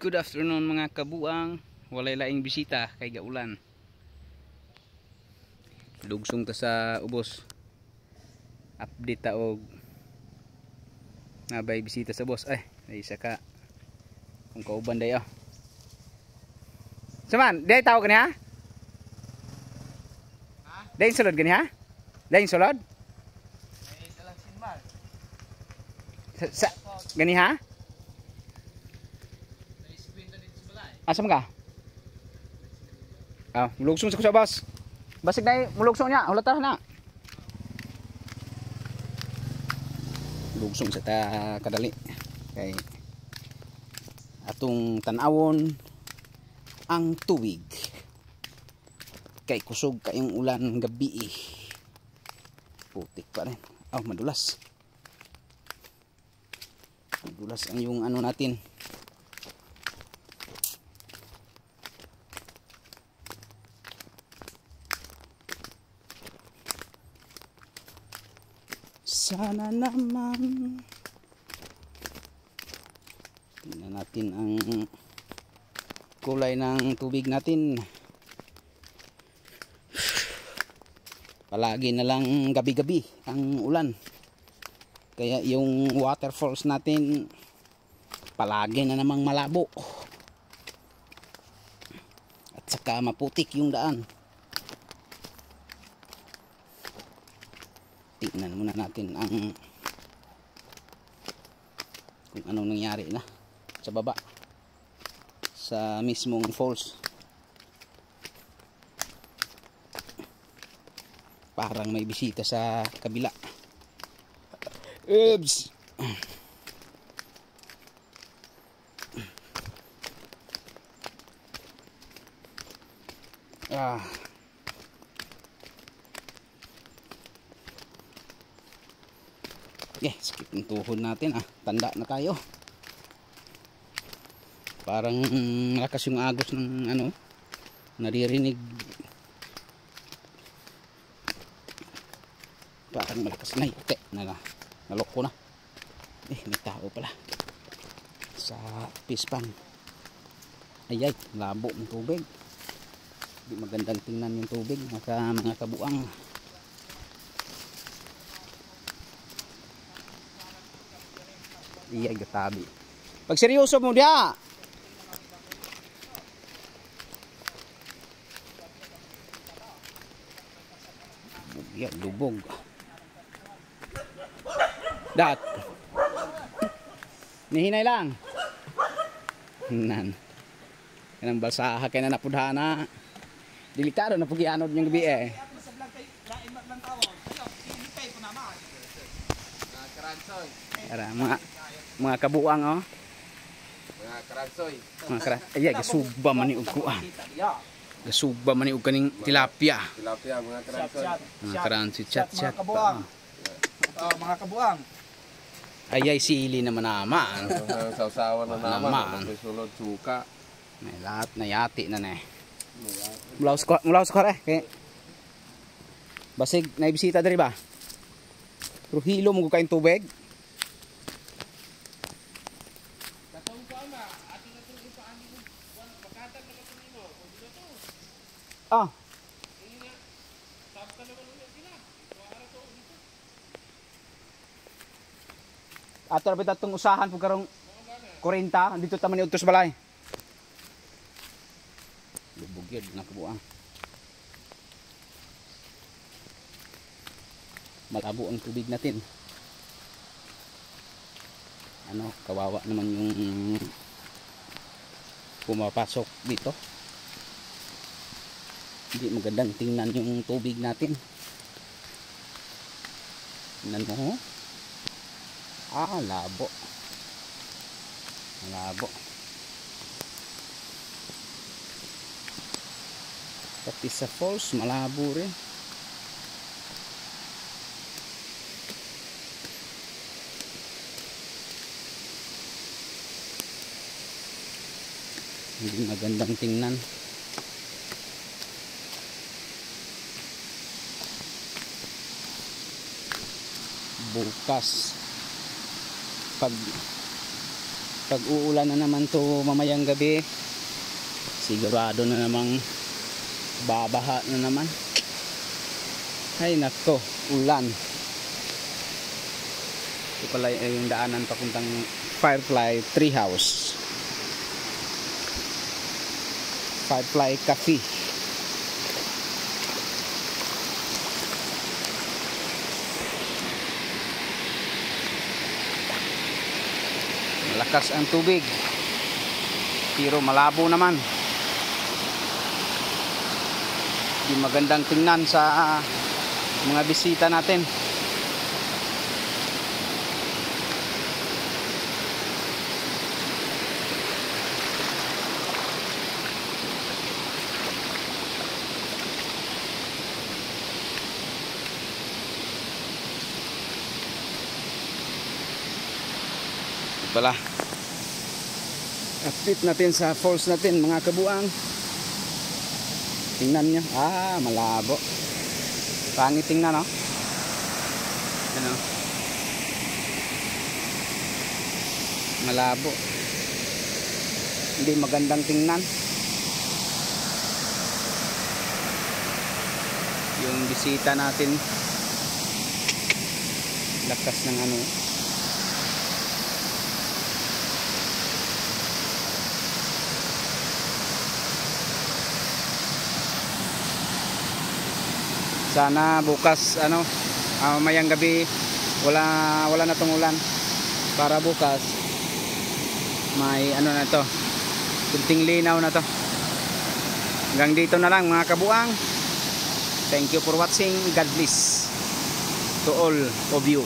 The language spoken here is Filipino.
Good afternoon mga kabuang. Walay laing bisita kay gaulan. Lugsong ta sa ubos. Update ta og nabay bisita sa boss. Ay isa ka. Kung kauban dayo. Saman, day tao gani ha? Day sulod gani ha? Day sulod? Sa gani ha? Asam ka? Mulugsong sa boss. Basig na mulugsong niya, hulata na. Mulugsong sa ta kadali. Kay atong tanawon ang tubig. Kay kusog kayong ulan gabi. Putik pa rin. Madulas. Madulas ang yung ano natin. Sana naman. Tingnan natin ang kulay ng tubig natin. Palagi na lang gabi-gabi ang ulan. Kaya yung waterfalls natin palagi na namang malabo. At saka maputik yung daan. Tingnan muna natin ang kung anong nangyari na sa baba sa mismong falls. Parang may bisita sa kabila. Oops. Skip yung tuhod natin tanda na tayo. Parang malakas yung agos ng ano, naririnig. Parang malakas na naloko na. May tao pala sa pispan. Ayay, labo ng tubig. Di magandang tingnan yung tubig mga kabuang. Iya gatabi. Pag seryoso mo dia. Bugya lubog. Dat. Nihinay lang. Nan. Kanang balsaha kay na napudhana. Delikado na pugianod yung gabi Ara mga kabuang mga karansoy. Ay gasugba man ni og kuan. Gasugba man ni og kaning tilapia. Mga karansoy. Mga karansoy chat pa. Mga kabuang. Ay sili naman naman. Sausawan na naman. Sulod suka. May lahat na yati na Mulaw ko kay basig na bisita diri ba? Pero hilo mo kain tubig. Ato ra bitatong usahan pug karong 40 dito ta man ni udtos balay. Lubog yun na kabuang. Malabo ang tubig natin. Kawawa naman yung pumapasok dito. Hindi magandang tingnan yung tubig natin. Tingnan mo. Labo. Labo. Pati sa falls malabo rin. Hindi magandang tingnan. Bukas pag pag uulan na naman to mamayang gabi, sigurado na namang babaha na naman. Ay nako, ulan. Ito pala yung daanan papuntang Firefly Treehouse, Firefly Cafe. Malakas ang tubig pero malabo naman, di magandang tingnan sa mga bisita natin. Pala update natin sa falls natin mga kabuang. Tingnan nyo, malabo, pangit tingnan, no? Ano, malabo, hindi magandang tingnan. Yung bisita natin, lakas ng ano. Sana bukas mayang gabi wala na tong ulan, para bukas may na to, kunting linaw na to. Hanggang dito na lang mga kabuang. Thank you for watching. God bless to all of you.